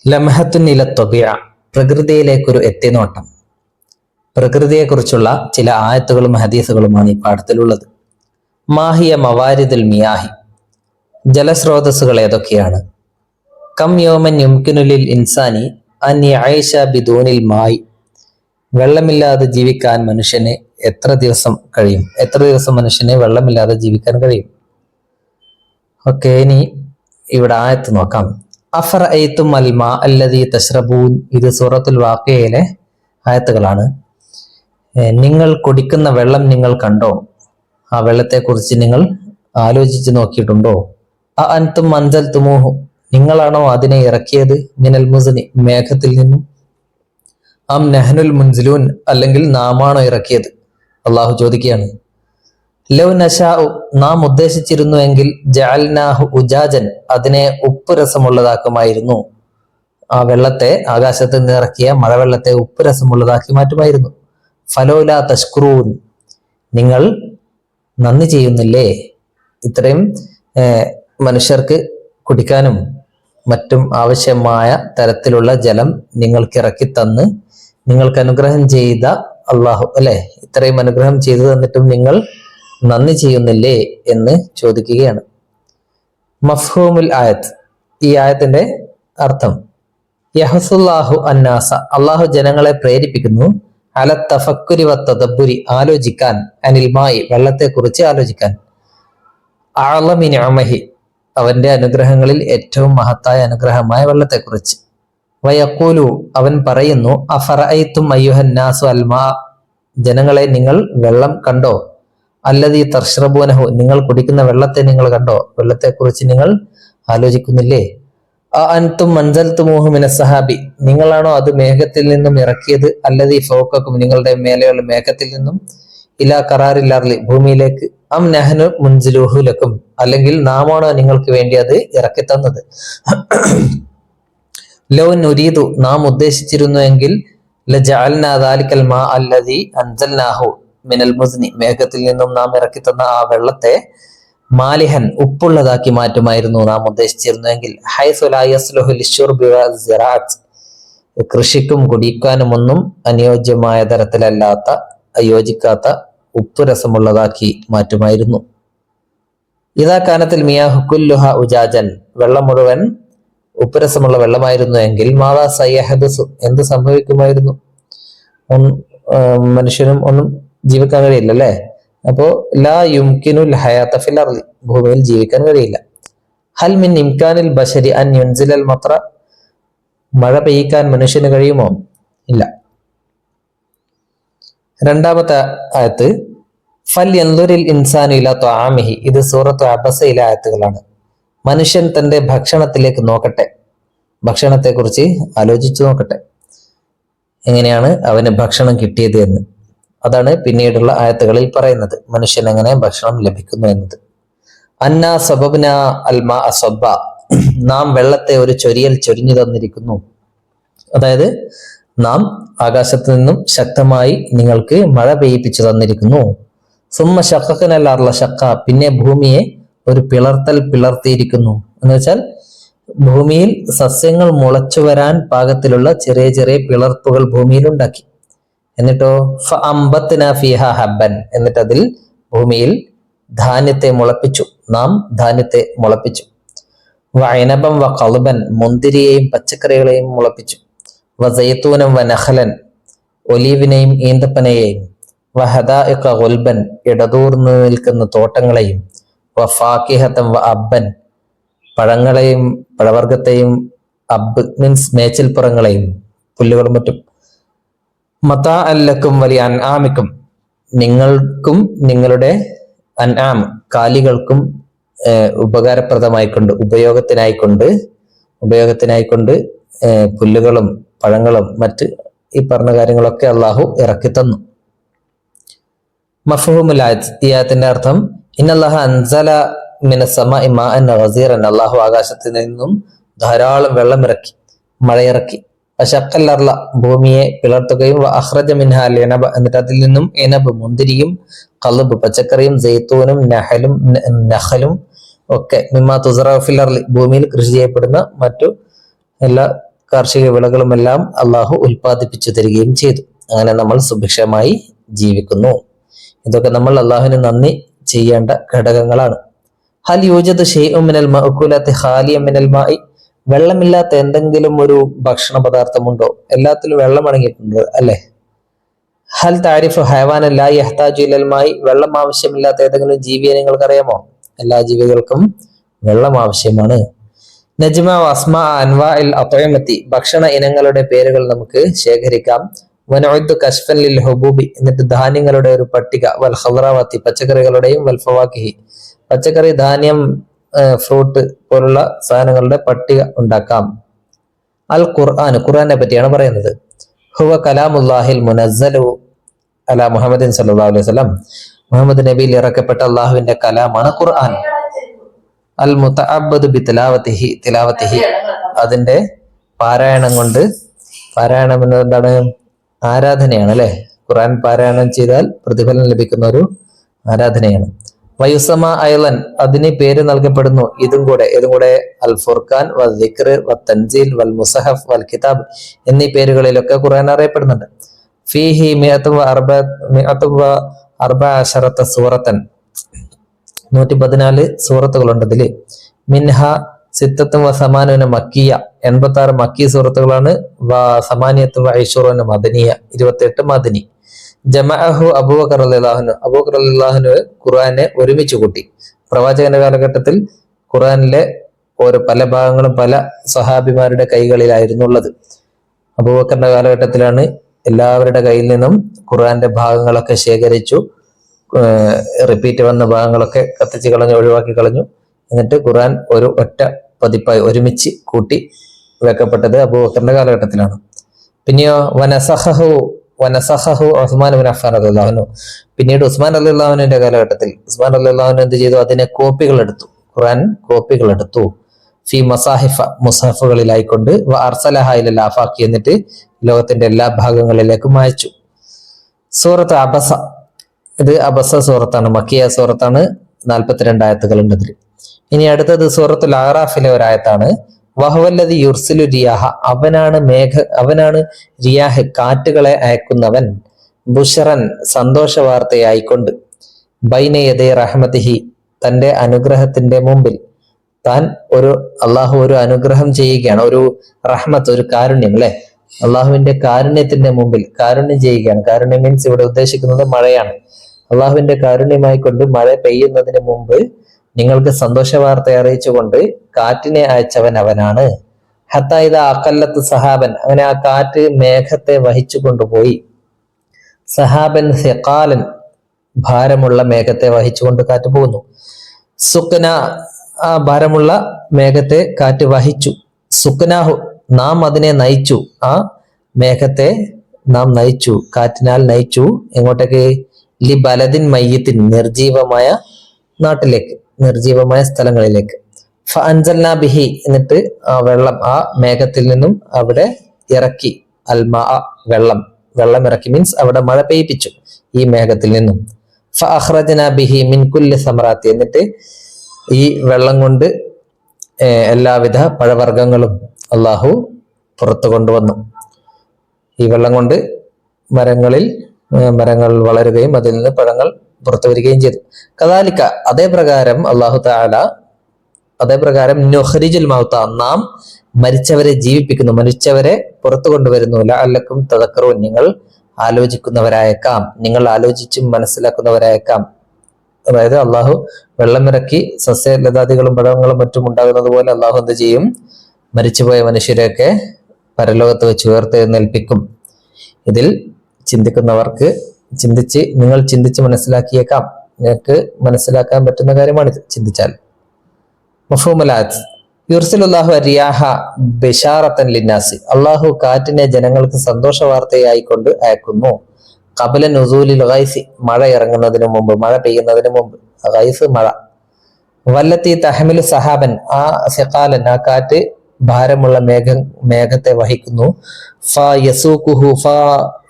ലംഹത്തുൻ ഇല ത്വബിഅ, പ്രകൃതിയിലേക്കൊരു എത്തിനോട്ടം. പ്രകൃതിയെക്കുറിച്ചുള്ള ചില ആയത്തുകളും ഹദീസുകളുമാണ് ഈ പാഠത്തിലുള്ളത്. മാഹിയ മവാരിദുൽ മിയാഹി, ജലസ്രോതസ്സുകൾ ഏതൊക്കെയാണ്? കം യോമൻ യുംകിനുലിൽ ഇൻസാനി അൻ യഈശ ബിദൂനിൽ മായി, വെള്ളമില്ലാതെ ജീവിക്കാൻ മനുഷ്യന് എത്ര ദിവസം കഴിയും? എത്ര ദിവസം മനുഷ്യന് വെള്ളമില്ലാതെ ജീവിക്കാൻ കഴിയും? ഓക്കെ, ഇനി ഇവിടെ ആയത്ത് നോക്കാം. അഫറഅയ്തും അൽ മാ അല്ലദീ തശ്റബൂൻ, ഇത് സൂറത്തുൽ വാഖിയയിലെ ആയത്തുകളാണ്. നിങ്ങൾ കുടിക്കുന്ന വെള്ളം നിങ്ങൾ കണ്ടോ? ആ വെള്ളത്തെക്കുറിച്ച് നിങ്ങൾ ആലോചിച്ച് നോക്കിയിട്ടുണ്ടോ? അൻതും അൻസൽതുമൂഹു, നിങ്ങളാണോ അതിനെ ഇറക്കിയത്? മിനൽ മുസ്നി, മേഘത്തിൽ നിന്നും. അം നഹ്നുൽ മുൻസിലൂൻ, അല്ലെങ്കിൽ നാമാണോ ഇറക്കിയത്? അള്ളാഹു ചോദിക്കുകയാണ്. ലൗ നശാഉ, നാം ഉദ്ദേശിച്ചിരുന്നുവെങ്കിൽ ജഅൽനാഹു ഉജാജൻ, അതിനെ ഉപ്പ് രസമുള്ളതാക്കുമായിരുന്നു. ആ വെള്ളത്തെ, ആകാശത്ത് നിന്ന് ഇറക്കിയ മഴവെള്ളത്തെ ഉപ്പ് രസമുള്ളതാക്കി മാറ്റുമായിരുന്നു. ഫലൗലാ തഷ്കുറൂൻ, നിങ്ങൾ നന്ദി ചെയ്യുന്നില്ലേ? ഇത്രയും മനുഷ്യർക്ക് കുടിക്കാനും മറ്റും ആവശ്യമായ തരത്തിലുള്ള ജലം നിങ്ങൾക്ക് ഇറക്കി തന്ന് നിങ്ങൾക്ക് അനുഗ്രഹം ചെയ്ത അള്ളാഹു അല്ലെ, ഇത്രയും അനുഗ്രഹം ചെയ്തു തന്നിട്ടും നിങ്ങൾ നന്ദി ചെയ്യുന്നില്ലേ എന്ന് ചോദിക്കുകയാണ്. മഫ്ഹൂമുൽ ആയത്ത്, ഈ ആയത്തിന്റെ അർത്ഥം യഹസുല്ലാഹു അന്നാസ, അള്ളാഹു ജനങ്ങളെ പ്രേരിപ്പിക്കുന്നു. അല തഫക്കുരി വത്തദബ്ബുരി, ആലോചിക്കാൻ. അനിൽ മായി, വെള്ളത്തെക്കുറിച്ച് ആലോചിക്കാൻ. അഅളമി നിഅമഹി, അവന്റെ അനുഗ്രഹങ്ങളിൽ ഏറ്റവും മഹത്തായ അനുഗ്രഹമായ വെള്ളത്തെക്കുറിച്ച്. വയഖൂലു, അവൻ പറയുന്നു. അഫറഅയ്തും അയ്യുഹന്നാസു അൽ മാ, ജനങ്ങളെ നിങ്ങൾ വെള്ളം കണ്ടോ? അല്ലദീ തശ്റബൂനഹു, നിങ്ങൾ കുടിക്കുന്ന വെള്ളത്തെ നിങ്ങൾ കണ്ടോ? വെള്ളത്തെക്കുറിച്ച് നിങ്ങൾ ആലോചിക്കുന്നില്ലേ? അൻതും അൻസൽതുമൂഹു മിനസ് സഹാബി, നിങ്ങളാണോ അത് മേഘത്തിൽ നിന്നും ഇറക്കിയത്? അല്ലദീ ഫൗഖക്കും, നിങ്ങളുടെ മേലെയുള്ള മേഘത്തിൽ നിന്നും. ഇലാ ഖറാറിൽ അർളി, ഭൂമിയിലേക്ക്. അം നഹ്നു മുൻസിലൂഹു ലക്കും, അല്ലെങ്കിൽ നാമാണോ നിങ്ങൾക്ക് വേണ്ടി അത് ഇറക്കി തന്നത്? ലൗ നുരീദു, നാം ഉദ്ദേശിച്ചിരുന്നുവെങ്കിൽ ലജഅൽനാ ദാലിക്കൽ മാ അല്ലദീ അൻസൽനാഹു മിനൽ മുസ്നി, മേഘത്തിൽ നിന്നും നാം ഇറക്കി തന്ന ആ വെള്ളത്തെ മാലിഹൻ, ഉപ്പുള്ളതാക്കി മാറ്റുമായിരുന്നു നാം ഉദ്ദേശിച്ചിരുന്നുവെങ്കിൽ. ഹൈസു ലാ യസ്ലുഹു ലിശ്ശുർബി വസ്സിറാഅത്ത്, കൃഷിക്കും കുടിക്കാനും ഒന്നും അനുയോജ്യമായ തരത്തിലല്ലാത്ത, യോജിക്കാത്ത ഉപ്പ് രസമുള്ളതാക്കി മാറ്റുമായിരുന്നു. ഇദാ കാനത്തിൽ മിയാഹു കുല്ലുഹ ഉജാജൻ, വെള്ളം മുഴുവൻ ഉപ്പുരസമുള്ള വെള്ളമായിരുന്നു എങ്കിൽ മാദാ സയഹദുസു, എന്ത് സംഭവിക്കുമായിരുന്നു? മനുഷ്യനും ഒന്നും ജീവിക്കാൻ കഴിയില്ല അല്ലെ. അപ്പോ ലാ യുംകിനുൽ ഹയാത ഫിൽ അർളി, ഭൂമിയിൽ ജീവിക്കാൻ കഴിയില്ല. ഹൽ മിൻ ഇംകാനിൽ ബശരി അൻ യുൻസിലൽ മത്ര, മഴ പെയ്യിക്കാൻ മനുഷ്യന് കഴിയുമോ? ഇല്ല. രണ്ടാമത്തെ ആയത്ത് ഫൽ യൻദുരിൽ ഇൻസാനു ഇലാ ത്വആമിഹി, ഇത് സൂറത്തു അബസയിലെ ആയത്തുകളാണ്. മനുഷ്യൻ തന്റെ ഭക്ഷണത്തിലേക്ക് നോക്കട്ടെ, ഭക്ഷണത്തെക്കുറിച്ച് ആലോചിച്ചു നോക്കട്ടെ, എങ്ങനെയാണ് അവന് ഭക്ഷണം കിട്ടിയത് എന്ന്. അതാണ് പിന്നീടുള്ള ആയത്തുകളിൽ പറയുന്നത്, മനുഷ്യൻ എങ്ങനെ ഭക്ഷണം ലഭിക്കുന്നു എന്നത്. അന്നാ സബബ്നാ അൽ മാ സബ്ബ, നാം വെള്ളത്തെ ഒരു ചൊരിയൽ ചൊരിഞ്ഞു തന്നിരിക്കുന്നു. അതായത് നാം ആകാശത്ത് നിന്നും ശക്തമായി നിങ്ങൾക്ക് മഴ പെയ്യിപ്പിച്ചു തന്നിരിക്കുന്നു. സുമ്മ ശഖഖനൽ അർള ശഖ, പിന്നെ ഭൂമിയെ ഒരു പിളർത്തൽ പിളർത്തിയിരിക്കുന്നു. എന്ന് വെച്ചാൽ ഭൂമിയിൽ സസ്യങ്ങൾ മുളച്ചു വരാൻ പാകത്തിലുള്ള ചെറിയ ചെറിയ പിളർപ്പുകൾ ഭൂമിയിൽ ഉണ്ടാക്കി. എന്നിട്ടോ ഫഅംബത്നാ ഫീഹാ ഹബ്ബൻ, എന്നിട്ട് അതിൽ ഭൂമിയിൽ ധാന്യത്തെ മുളപ്പിച്ചു, നാം ധാന്യത്തെ മുളപ്പിച്ചു. വഅനബൻ വഖൽബൻ, മുന്തിരിയെയും പച്ചക്കറികളെയും മുളപ്പിച്ചു. വസൈത്തൂനം വനഖലൻ, ഒലീവിനെയും ഈന്തപ്പനയെയും. വഹദാഇഖ ഗുൽബൻ, ഇടതൂർന്നു നിൽക്കുന്ന തോട്ടങ്ങളെയും. വഫാകിഹതൻ വഅബ്ബൻ, പഴങ്ങളെയും പഴവർഗത്തെയും. അബ്ബ് മീൻസ് മേച്ചിൽപ്പുറങ്ങളെയും പുല്ലുകളും മറ്റും. മതാഅൻ ലക്കും വലി അൻആമിക്കും, നിങ്ങൾക്കും നിങ്ങളുടെ അൻആം കാലികൾക്കും ഉപകാരപ്രദമായിക്കൊണ്ട്, ഉപയോഗത്തിനായിക്കൊണ്ട് പുല്ലുകളും പഴങ്ങളും മറ്റ് ഈ പറഞ്ഞ കാര്യങ്ങളൊക്കെ അള്ളാഹു ഇറക്കി തന്നു. മഫ്ഹൂമുൽ ആയത്ത്, ഈ ആയത്തിന്റെ അർത്ഥം ഇന്നല്ലാഹ അൻസല മിനസ് സമാഇ മാഅൻ ഗസീറൻ, അള്ളാഹു ആകാശത്തിൽ നിന്നും ധാരാളം വെള്ളം ഇറക്കി, മഴയിറക്കി. അശഖൽ അർള, ഭൂമിയെ പിളർത്തുകയും. അഖ്റജ മിൻഹാ അൽ ഇനബ, എന്നിട്ട് അതിൽ നിന്നും ഇനബ് മുന്തിരിയും, ഖൽബ് പച്ചക്കറിയും, സൈത്തൂനും നഖലും ഒക്കെ. മിമ്മാ തുസ്റഉ ഫിൽ അർളി, ഭൂമിയിൽ കൃഷി ചെയ്യപ്പെടുന്ന മറ്റു എല്ലാ കാർഷിക വിളകളുമെല്ലാം അള്ളാഹു ഉൽപ്പാദിപ്പിച്ചു തരികയും ചെയ്തു. അങ്ങനെ നമ്മൾ സുഭിക്ഷമായി ജീവിക്കുന്നു. ഇതൊക്കെ നമ്മൾ അള്ളാഹുവിന് നന്ദി ചെയ്യേണ്ട ഘടകങ്ങളാണ്. ഹൽ യൂജദു ഷൈഉൻ മിനൽ മഅ്കൂലാത്തി ഖാലിയൻ മിനൽ മാഇ, വെള്ളമില്ലാത്ത എന്തെങ്കിലും ഒരു ഭക്ഷണ പദാർത്ഥമുണ്ടോ? എല്ലാത്തിലും വെള്ളം അടങ്ങിയിട്ടുണ്ട് അല്ലെ? ഹൽ താരിഫു ഹയവാനൻ ലാ യഹ്താജു ഇലൽ മായി, വെള്ളം ആവശ്യമില്ലാത്ത ഏതെങ്കിലും ജീവിയെ നിങ്ങൾക്ക് അറിയാമോ? എല്ലാ ജീവികൾക്കും വെള്ളം ആവശ്യമാണ്. നജ്മ അസ്മാ അൻവാഇൽ അത്ഇമത്തി, ഭക്ഷണ ഇനങ്ങളുടെ പേരുകൾ നമുക്ക് ശേഖരിക്കാം. വനഉദ്ദു കശ്ഫൻ ലിൽ ഹുബൂബി, എന്നിട്ട് ധാന്യങ്ങളുടെ ഒരു പട്ടിക. വൽ ഖദ്റാവത്തി, പച്ചക്കറികളുടെയും. വൽ ഫവാക്കിഹി, പച്ചക്കറി, ധാന്യം, ഫ്രൂട്ട് പോലുള്ള സാധനങ്ങളുടെ പട്ടിക ഉണ്ടാക്കാം. അൽ ഖുർആൻ, ഖുർആനെ പറ്റിയാണ് പറയുന്നത്. ഹുവ കലാമുല്ലാഹിൽ മുനസ്സലു അലാ മുഹമ്മദിൻ സല്ലല്ലാഹു അലൈഹി വസല്ലം, മുഹമ്മദ് നബിയിൽ ഇറക്കപ്പെട്ട അള്ളാഹുവിന്റെ കലാമാണ് ഖുർആൻ. അൽ മുതഅബ്ബദു ബിതിലാവതിഹി, തിലാവതിഹി, അതിന്റെ പാരായണം കൊണ്ട്, പാരായണം എന്നത് എന്താണ്? ആരാധനയാണ് അല്ലെ? ഖുർആൻ പാരായണം ചെയ്താൽ പ്രതിഫലം ലഭിക്കുന്ന ഒരു ആരാധനയാണ്. വയുസമ അയലൻ, അതിന് പേര് നൽകപ്പെടുന്നു ഇതും കൂടെ. അൽ ഫുർഖാൻ, വൽ ദിക്ർ, വൽ തൻസീൽ, വൽ മുസഹഫ്, വൽ കിതാബ് എന്നീ പേരുകളിലൊക്കെ ഖുർആൻ അറിയപ്പെടുന്നുണ്ട്. ഫീഹി സൂറത്തൻ, 114 സൂറത്തുകളുണ്ട് ഇതില്. മിൻഹ സിത്തത്തും വസമാനുന മക്കിയ, 86 മക്കി സൂറത്തുകളാണ്. സമാനിയത്തും വൈഷൂറുന മദനിയ, 28 മദനി. ജമഅഹു അബൂബക്കർ റളിയല്ലാഹു അൻഹു, അബൂബക്കർ റളിയല്ലാഹു അൻഹു ഖുർആനെ ഒരുമിച്ച് കൂട്ടി. പ്രവാചകന്റെ കാലഘട്ടത്തിൽ ഖുർആനിലെ പല ഭാഗങ്ങളും പല സഹാബിമാരുടെ കൈകളിലായിരുന്നു ഉള്ളത്. അബൂബക്കറിന്റെ കാലഘട്ടത്തിലാണ് എല്ലാവരുടെ കയ്യിൽ നിന്നും ഖുർആന്റെ ഭാഗങ്ങളൊക്കെ ശേഖരിച്ചു, റിപ്പീറ്റ് വന്ന ഭാഗങ്ങളൊക്കെ കത്തിച്ച് കളഞ്ഞു, ഒഴിവാക്കി കളഞ്ഞു. എന്നിട്ട് ഖുർആൻ ഒരു ഒറ്റ പതിപ്പായി ഒരുമിച്ച് കൂട്ടി വെക്കപ്പെട്ടത് അബൂബക്കറിന്റെ കാലഘട്ടത്തിലാണ്. പിന്നെയോ വനസഖഹു ഉസ്മാൻ ഇബ്നു അഫ്ഫാൻ റളിയല്ലാഹു അൻഹു, പിന്നീട് ഉസ്മാൻ റളിയല്ലാഹു അൻഹുവിന്റെ കാലഘട്ടത്തിൽ ഉസ്മാൻ റളിയല്ലാഹു അൻഹു എന്ത് ചെയ്തു? അതിനെ കോപ്പികൾ എടുത്തു, ഖുർആൻ കോപ്പികൾ എടുത്തു. ഫി മസാഹിഫ, മുസാഫുകളിലായിക്കൊണ്ട്. വ അർസലഹ ഇലൽ ആഫാഖി, എന്നിട്ട് ലോകത്തിന്റെ എല്ലാ ഭാഗങ്ങളിലേക്കും അയച്ചു. സൂറത്ത് അബസ, ഇത് അബസ സൂറത്താണ്, മക്കിയ സൂറത്താണ്. 42 ആയത്തുകൾ ഉണ്ട് ഇതിൽ. ഇനി അടുത്തത് സൂറത്തുൽ അഅറാഫിലെ ഒരായത്താണ്. വഹുവല്ലദി യുർസിലു റിയാഹ, അവനാണ് റിയാഹ്, കാറ്റുകളെ അയക്കുന്നവൻ. ബുഷറൻ, സന്തോഷ വാർത്തയായിക്കൊണ്ട്. ബൈന യദൈ റഹ്മതിഹി, തന്റെ അനുഗ്രഹത്തിന്റെ മുമ്പിൽ. അള്ളാഹു ഒരു അനുഗ്രഹം ചെയ്യുകയാണ്, ഒരു റഹ്മത്ത്, ഒരു കാരുണ്യം അല്ലെ? അള്ളാഹുവിന്റെ കാരുണ്യത്തിന്റെ മുമ്പിൽ കാരുണ്യം ചെയ്യുകയാണ്. കാരുണ്യം മീൻസ് ഇവിടെ ഉദ്ദേശിക്കുന്നത് മഴയാണ്. അള്ളാഹുവിന്റെ കാരുണ്യമായി കൊണ്ട് മഴ പെയ്യുന്നതിന് മുമ്പ് നിങ്ങൾക്ക് സന്തോഷ വാർത്ത അറിയിച്ചുകൊണ്ട് കാറ്റിനെ അയച്ചവൻ അവനാണ്. ഹത്താ ഇദാ അഖല്ലത്ത് സഹാബൻ, അങ്ങനെ ആ കാറ്റ് മേഘത്തെ വഹിച്ചു കൊണ്ടുപോയി. സഹാബൻ സിഖാലൻ, ഭാരമുള്ള മേഘത്തെ വഹിച്ചുകൊണ്ട് കാറ്റ് പോകുന്നു. സുക്ന, ആ ഭാരമുള്ള മേഘത്തെ കാറ്റ് വഹിച്ചു. സുക്നാഹു, നാം അതിനെ നയിച്ചു, ആ മേഘത്തെ നാം നയിച്ചു, കാറ്റിനാൽ നയിച്ചു. എങ്ങോട്ടേക്ക്? ലി ബലദിൻ മയ്യിത്തിൻ, നിർജീവമായ നാട്ടിലേക്ക്, നിർജീവമായ സ്ഥലങ്ങളിലേക്ക്. ഫ അൻസൽനാ ബിഹി, എന്നിട്ട് ആ വെള്ളം ആ മേഘത്തിൽ നിന്നും അവിടെ ഇറക്കി. അൽമാ, വെള്ളം ഇറക്കി മീൻസ് അവിടെ മഴ പെയ്യിപ്പിച്ചു ഈ മേഘത്തിൽ നിന്നും. ഫ അഖ്റജ്നാ ബിഹി മിൻ കുല്ലി സമറാത്തി, എന്നിട്ട് ഈ വെള്ളം കൊണ്ട് എല്ലാവിധ പഴവർഗ്ഗങ്ങളും അള്ളാഹു പുറത്തു കൊണ്ടുവന്നു. ഈ വെള്ളം കൊണ്ട് മരങ്ങൾ വളരുകയും അതിൽ നിന്ന് പഴങ്ങൾ പുറത്തു വരികയും ചെയ്തു. കദാലിക, അതേപ്രകാരം നുഖ്രിജുൽ മൗത, നാം മരിച്ചവരെ ജീവിപ്പിക്കുന്നു, മരിച്ചവരെ പുറത്തു കൊണ്ടുവരുന്നു. ലഅല്ലക്കും തദക്കറൂൻ, നിങ്ങൾ ആലോചിക്കുന്നവരായേക്കാം, നിങ്ങൾ ആലോചിച്ച് മനസ്സിലാക്കുന്നവരായേക്കാം. അതായത് അള്ളാഹു വെള്ളമിറക്കി സസ്യലതാദികളും പഴങ്ങളും മറ്റും ഉണ്ടാകുന്നത് പോലെ അള്ളാഹു എന്ത് ചെയ്യും? മരിച്ചുപോയ മനുഷ്യരെയൊക്കെ പരലോകത്ത് വെച്ച് ഉയർത്തെഴുന്നേൽപ്പിക്കും. ഇതിൽ ചിന്തിക്കുന്നവർക്ക് നിങ്ങൾ ചിന്തിച്ച് മനസ്സിലാക്കിയേക്കാം. നിങ്ങൾക്ക് മനസ്സിലാക്കാൻ പറ്റുന്ന കാര്യമാണിത് ചിന്തിച്ചാൽ. മഫ്ഹൂമുലാത്ത്, യുർസിലുല്ലാഹു റിയാഹ ബിശാറത്തൻ ലിന്നാസി, അള്ളാഹു കാറ്റിനെ ജനങ്ങൾക്ക് സന്തോഷ വാർത്തയായിക്കൊണ്ട് അയക്കുന്നു. ഖബല നുസൂലിൽ ഗൈസി, മഴ ഇറങ്ങുന്നതിന് മുമ്പ്, മഴ പെയ്യുന്നതിന് മുമ്പ്. ഗൈസ്, മഴ. വല്ലത്തി തഹ്മിലു സഹാബൻ, ആ സിഖാലൻ, ആ കാറ്റ് ഭാരമുള്ള മേഘത്തെ വഹിക്കുന്നു.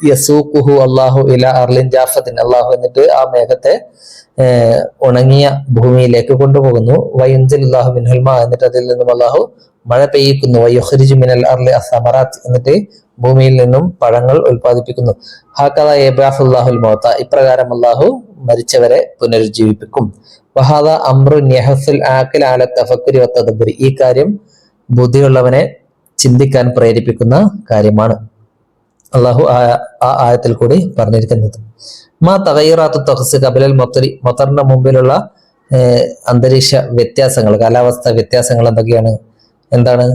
യസൂഖുഹു അല്ലാഹു ഇലാ അർലിൻ ജാഫത്തിൻ, അള്ളാഹു എന്നിട്ട് ആ മേഘത്തെ ഉണങ്ങിയ ഭൂമിയിലേക്ക് കൊണ്ടുപോകുന്നു. വയൻസിലുല്ലാഹു മിൻഹുൽ മാ, എന്നിട്ട് അതിൽ നിന്നും അള്ളാഹു മഴ പെയ്യിക്കുന്നു. വയുഖ്രിജു മിനൽ അർളി അസ്സമറാത്ത്, എന്നിട്ട് ഭൂമിയിൽ നിന്നും പഴങ്ങൾ ഉൽപ്പാദിപ്പിക്കുന്നു. ഹാക്കദാ യബ്അസുല്ലാഹുൽ മൗത, ഇപ്രകാരം അല്ലാഹു മരിച്ചവരെ പുനരുജ്ജീവിപ്പിക്കും. വഹാദ അംറുൻ യഹസുൽ ആഖില അല തഫക്കുരി വതദബ്ബുരി, ഈ കാര്യം ബുദ്ധിയുള്ളവനെ ചിന്തിക്കാൻ പ്രേരിപ്പിക്കുന്ന കാര്യമാണ് അള്ളാഹു ആ ആയത്തിൽ കൂടി പറഞ്ഞിരിക്കുന്നത്. മാ തഗയ്യുറാത്തു തഖ്സി ഖബലൽ മത്രി, മത്തറിന്റെ മുമ്പിലുള്ള അന്തരീക്ഷ വ്യത്യാസങ്ങൾ, കാലാവസ്ഥ വ്യത്യാസങ്ങൾ എന്താണ്?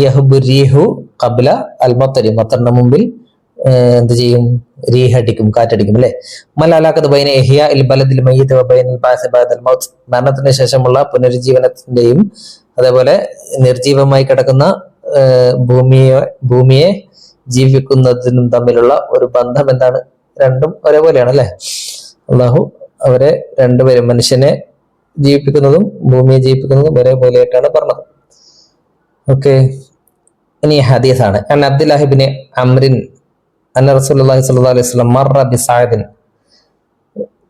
യഹ്ബു റീഹു ഖബ്ല അൽ മത്തരി, മത്തറിന്റെ മുമ്പിൽ എന്ത് ചെയ്യും? റീഹടിക്കും, കാറ്റടിക്കും അല്ലെ. മലാലാഖത്ത് ബൈന ഇഹ്യാ ഇൽ ബലദിൽ മയ്യിത്ത് വ ബൈനൽ ബഅസ് ബഅദൽ മൗത്ത്, മരണത്തിന് ശേഷമുള്ള പുനരുജ്ജീവനത്തിന്റെയും അതേപോലെ നിർജീവമായി കിടക്കുന്ന ഭൂമിയെ ജീവിക്കുന്നതിനും തമ്മിലുള്ള ഒരു ബന്ധം എന്താണ്? രണ്ടും ഒരേപോലെയാണ് അല്ലെ. അള്ളാഹു അവരെ രണ്ടുപേരും, മനുഷ്യനെ ജീവിപ്പിക്കുന്നതും ഭൂമിയെ ജീവിപ്പിക്കുന്നതും ഒരേപോലെയായിട്ടാണ് പറഞ്ഞത്. ഓക്കെ, ഇനി ഹദീസാണ്. അബ്ദുല്ലാഹി ഇബ്നു അംറിൻ അന്ന റസൂലുള്ളാഹി സ്വല്ലല്ലാഹു അലൈഹി വസല്ലം മർറ ബിസഅദിൻ,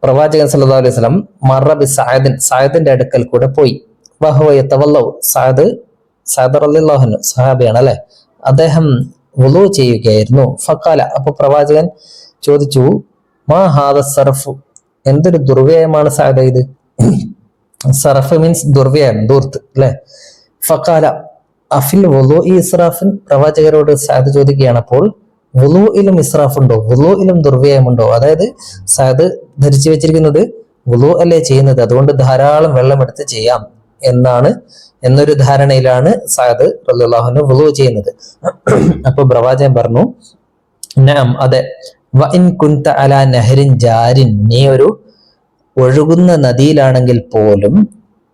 പ്രവാചകൻ സല്ലല്ലാഹു അലൈഹി വസല്ലം മർറ ബിസഅദിൻ, സഅദിന്റെ അടുക്കൽ കൂടെ പോയി. വഹുവ യതവല്ലഉ, സഅദ് റളിയല്ലാഹു അൻഹു സഹാബിയാണ് അല്ലെ. അദ്ദേഹം വുളു ചെയ്യുകയായിരുന്നു. ഫഖാല, അപ്പൊ പ്രവാചകൻ ചോദിച്ചു, മാ ഹാദ സർഫ്, എന്തൊരു ദുർവ്യയമാണ് സഅദ് ഇത്. സർഫ് മീൻസ് ദുർവ്യയം, ദൂർത്ത് അല്ലെ. ഫഖാല അഫിൽ വുളൂഇ ഇസ്റാഫിൻ, പ്രവാചകരോട് സഅദ് ചോദിക്കുകയാണ്, അപ്പോൾ വുളൂഇലും ഇസ്റാഫ് ഉണ്ടോ? വുളൂഇലും ദുർവ്യയമുണ്ടോ? അതായത് സഅദ് ധരിച്ചു വെച്ചിരിക്കുന്നത് വുളൂ അല്ലേ ചെയ്യുന്നത്, അതുകൊണ്ട് ധാരാളം വെള്ളം എടുത്ത് ചെയ്യാം എന്നൊരു ധാരണയിലാണ് സഅദ് റളിയല്ലാഹു അൻഹു വുളൂ ചെയ്യുന്നത്. അപ്പൊ പ്രവാചകൻ പറഞ്ഞു, നഅം, അതെ. വ ഇൻ കുൻത അലാ നഹരിൻ ജാരിൻ, നീ ഒരു ഒഴുകുന്ന നദിയിലാണെങ്കിൽ പോലും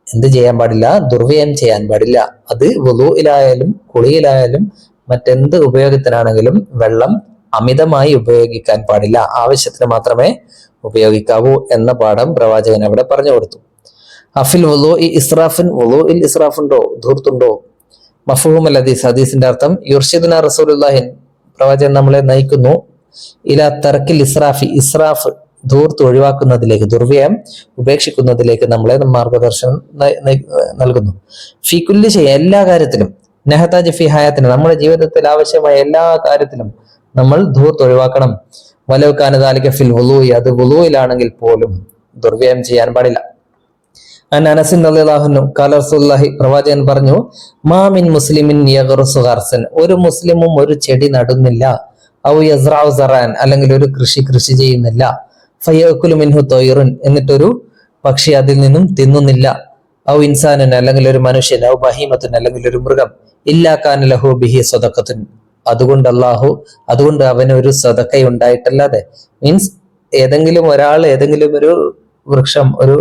എന്ത് ചെയ്യാൻ പാടില്ല? ദുർവ്യയം ചെയ്യാൻ പാടില്ല. അത് വുളൂയിലായാലും കുളിയിലായാലും മറ്റെന്ത് ഉപയോഗത്തിനാണെങ്കിലും വെള്ളം അമിതമായി ഉപയോഗിക്കാൻ പാടില്ല, ആവശ്യത്തിന് മാത്രമേ ഉപയോഗിക്കാവൂ എന്ന പാഠം പ്രവാചകൻ അവിടെ പറഞ്ഞു കൊടുത്തു. അഫിൽ വുളൂഇ ഇസ്റാഫിൻ, വുളൂഇൽ ഇസ്റാഫ് ഉണ്ടോ? ധൂർത്തുണ്ടോ? മഫ്ഹൂമുൽ ഹദീസ്, ഹദീസിന്റെ അർത്ഥം യുർഷിദുനാ റസൂലുള്ളാഹി, പ്രവാചകൻ നമ്മളെ നയിക്കുന്നു, ഇലാ തർക്കിൽ ഇസ്റാഫി, ഇസ്റാഫ് ധൂർത്ത് ഒഴിവാക്കുന്നതിലേക്ക്, ദുർവ്യയം ഉപേക്ഷിക്കുന്നതിലേക്ക് നമ്മളെ മാർഗദർശനം നൽകുന്നു. ഫി കുല്ലി ഷൈ, എല്ലാ കാര്യത്തിലും, നഹതാജ് ഫി ഹയാത്തിന്, നമ്മുടെ ജീവിതത്തിൽ ആവശ്യമായ എല്ലാ കാര്യത്തിലും നമ്മൾ ധൂർത്ത് ഒഴിവാക്കണം. വലൗ കാന ദാലിക ഫിൽ വുളൂഇ, അത് വുളൂയിലാണെങ്കിൽ പോലും ദുർവ്യയം ചെയ്യാൻ പാടില്ല. അനസ് റളിയല്ലാഹു അൻഹു ഖാല റസൂലുള്ളാഹി, പ്രവാചകൻ പറഞ്ഞു, മാ മിൻ മുസ്ലിമിൻ യഗ്റുസു ഗർസൻ, ഒരു മുസ്ലിമും ഒരു ചെടി നടുന്നില്ല, ഔ യസ്റഉ സറാൻ, അല്ലെങ്കിൽ ഒരു കൃഷി ചെയ്യുന്നില്ല, ഫയഅകുലു മിൻഹു തയ്റുൻ, എന്നിട്ടൊരു പക്ഷി അതിൽ നിന്നും തിന്നുന്നില്ല, ഔ ഇൻസാനുൻ, അല്ലെങ്കിൽ ഒരു മനുഷ്യൻ, ഔ ബഹീമത്തുൻ, അല്ലെങ്കിൽ ഒരു മൃഗം, ഇല്ലാ കാന ലഹു ബിഹി സദഖത്തുൻ, അതുകൊണ്ട് അവന് ഒരു സദഖയുണ്ടായിട്ടല്ലാതെ. മീൻസ് ഏതെങ്കിലും ഒരാൾ ഏതെങ്കിലും ഒരു വൃക്ഷം, ഒരു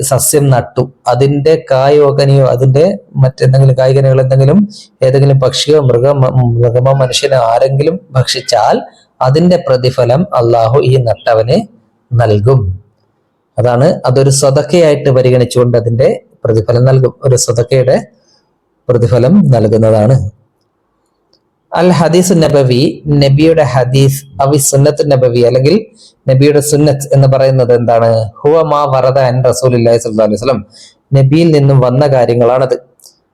സസ്യം നട്ടു, അതിന്റെ കായോ കനിയോ അതിന്റെ മറ്റെന്തെങ്കിലും കായ്കനികൾ എന്തെങ്കിലും ഏതെങ്കിലും പക്ഷിയോ മൃഗമോ മനുഷ്യനോ ആരെങ്കിലും ഭക്ഷിച്ചാൽ അതിന്റെ പ്രതിഫലം അള്ളാഹു ഈ നട്ടവന് നൽകും. അതൊരു സദഖയായിട്ട് പരിഗണിച്ചുകൊണ്ട് അതിന്റെ പ്രതിഫലം നൽകും, ഒരു സദഖയുടെ പ്രതിഫലം നൽകുന്നതാണ്. അൽ ഹദീസ് നബവി, നബിയുടെ ഹദീസ്, അവി സുന്നത്ത് നബവി, അല്ലെങ്കിൽ നബിയുടെ സുന്നത്ത് എന്ന് പറയുന്നത് എന്താണ്? ഹുവ മാ വറദ അൻ റസൂലുള്ളാഹി സ്വല്ലല്ലാഹു അലൈഹി വസല്ലം, നബിയിൽ നിന്നും വന്ന കാര്യങ്ങളാണത്.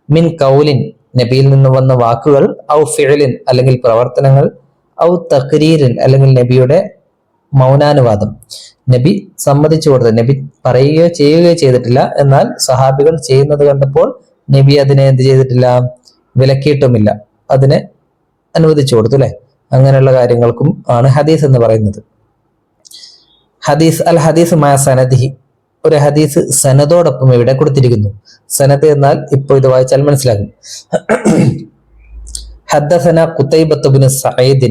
മിൻ കൗലിൻ, നബിയിൽ നിന്നും വന്ന വാക്കുകൾ, ഔ ഫിഅലിൻ, അല്ലെങ്കിൽ പ്രവർത്തനങ്ങൾ, ഔ തഖ്രീരിൻ, അല്ലെങ്കിൽ നബിയുടെ മൗനാനുവാദം, നബി സമ്മതിച്ചു കൊടുത്തത്, നബി പറയുകയോ ചെയ്യുകയോ ചെയ്തിട്ടില്ല, എന്നാൽ സഹാബികൾ ചെയ്യുന്നത് കണ്ടപ്പോൾ നബി അതിനെ എന്ത് ചെയ്തിട്ടില്ല? വിലക്കിയിട്ടുമില്ല, അതിനെ അനുവദിച്ചു കൊടുത്തു അല്ലെ. അങ്ങനെയുള്ള കാര്യങ്ങൾക്കും ആണ് ഹദീസ് എന്ന് പറയുന്നത്. ഹദീസ് അൽ ഹദീസ് മാ സനദിഹി, ഒരു ഹദീസ് സനദോടൊപ്പം ഇവിടെ കൊടുത്തിരിക്കുന്നു. സനദ് എന്നാൽ ഇപ്പോൾ ഇത് വായിച്ചാൽ മനസ്സിലാകും. ഹദ്ദസന ഖുതൈബത്ത് ഇബ്നു സഈദ്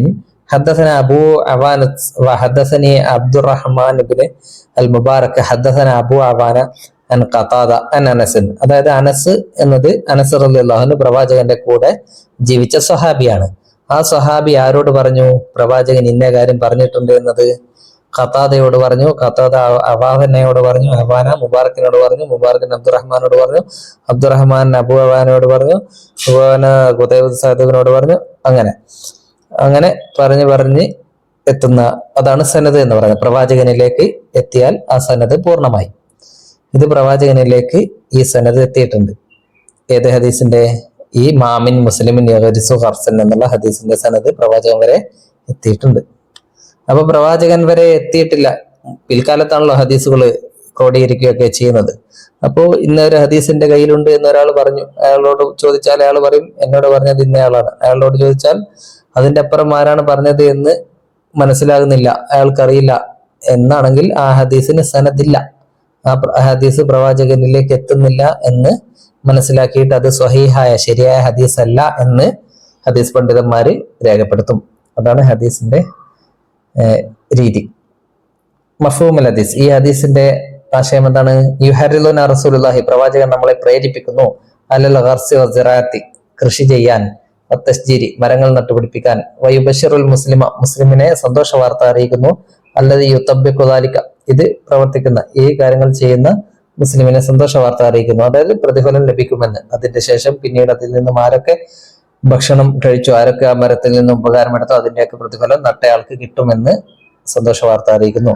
ഹദ്ദസന അബൂ അവാന വഹദ്ദസനി അബ്ദുറഹ്മാൻ ഇബ്നു അൽ മുബാറക് ഹദ്ദസന അബൂ അവാന അൻ ഖതാദ അൻ അനസ്. അതായത് അനസ് എന്നത് അനസ് റളിയല്ലാഹു അൻഹു പ്രവാചകന്റെ കൂടെ ജീവിച്ച സ്വഹാബിയാണ്. ആ സ്വഹാബി ആരോട് പറഞ്ഞു? പ്രവാചകൻ ഇന്ന കാര്യം പറഞ്ഞിട്ടുണ്ട് എന്നത് ഖതാദയോട് പറഞ്ഞു. ഖതാദ അവാനയോട് പറഞ്ഞു. അവാന മുബാറക്കിനോട് പറഞ്ഞു. മുബാറക്കിൻ അബ്ദുറഹ്മാനോട് പറഞ്ഞു. അബ്ദുറഹ്മാൻ അബു അവാനോട് പറഞ്ഞു. അവാന ഖുതൈബത്ത് സാദിബിനോട് പറഞ്ഞു. അങ്ങനെ പറഞ്ഞ് എത്തുന്ന അതാണ് സനദ് എന്ന് പറയുന്നത്. പ്രവാചകനിലേക്ക് എത്തിയാൽ ആ സനദ് പൂർണ്ണമായി. ഇത് പ്രവാചകനിലേക്ക് ഈ സനദ് എത്തിയിട്ടുണ്ട്. ഏത് ഹദീസിന്റെ? ഈ മാമിൻ മുസ്ലിമിൻ യഗരിസു ഖർസൻ എന്നുള്ള ഹദീസിന്റെ സനത് പ്രവാചകൻ വരെ എത്തിയിട്ടുണ്ട്. അപ്പൊ പ്രവാചകൻ വരെ എത്തിയിട്ടില്ല, പിൽക്കാലത്താണല്ലോ ഹദീസുകൾ ക്രോഡീകരിക്കുകയൊക്കെ ചെയ്യുന്നത്. അപ്പോ ഇന്ന ഒരു ഹദീസിന്റെ കയ്യിലുണ്ട് എന്നൊരാൾ പറഞ്ഞു, അയാളോട് ചോദിച്ചാൽ അയാൾ പറയും എന്നോട് പറഞ്ഞത് ഇന്നയാളാണ്. അയാളോട് ചോദിച്ചാൽ അതിന്റെ അപ്പുറം ആരാണ് പറഞ്ഞത് എന്ന് മനസ്സിലാകുന്നില്ല, അയാൾക്കറിയില്ല എന്നാണെങ്കിൽ ആ ഹദീസിന് സനദില്ല, ആ ഹദീസ് പ്രവാചകനിലേക്ക് എത്തുന്നില്ല എന്ന് മനസ്സിലാക്കിയിട്ട് അത് സ്വഹീഹായ ശരിയായ ഹദീസ് അല്ല എന്ന് ഹദീസ് പണ്ഡിതന്മാര് രേഖപ്പെടുത്തും. അതാണ് ഹദീസിന്റെ രീതി. മഫ്ഹൂമുൽ ഹദീസ്, ഈ ഹദീസിന്റെ ആശയം എന്താണ്? യുഹരിലുന റസൂലുള്ളാഹി, പ്രവാചകൻ നമ്മളെ പ്രേരിപ്പിക്കുന്നു, അലൽ ഗർസി വസിറാത്തി, കൃഷി ചെയ്യാൻ, വത്തശ്ജീരി, മരങ്ങൾ നട്ടുപിടിപ്പിക്കാൻ, വയുബശിറുൽ മുസ്ലിമ, മുസ്ലിമിനെ സന്തോഷ വാർത്ത അറിയിക്കുന്നു, അല്ലദീ യുതബ്ബിഖു ദാലിക, ഇത് പ്രവർത്തിക്കുന്ന ഈ കാര്യങ്ങൾ ചെയ്യുന്ന മുസ്ലിമിനെ സന്തോഷ വാർത്ത അറിയിക്കുന്നു, അതായത് പ്രതിഫലം ലഭിക്കുമെന്ന്. അതിന്റെ ശേഷം പിന്നീട് അതിൽ നിന്നും ആരൊക്കെ ഭക്ഷണം കഴിച്ചു, ആരൊക്കെ ആ മരത്തിൽ നിന്നും ഉപകാരമെടുത്തോ അതിന്റെയൊക്കെ പ്രതിഫലം നട്ടയാൾക്ക് കിട്ടുമെന്ന് സന്തോഷ വാർത്ത അറിയിക്കുന്നു.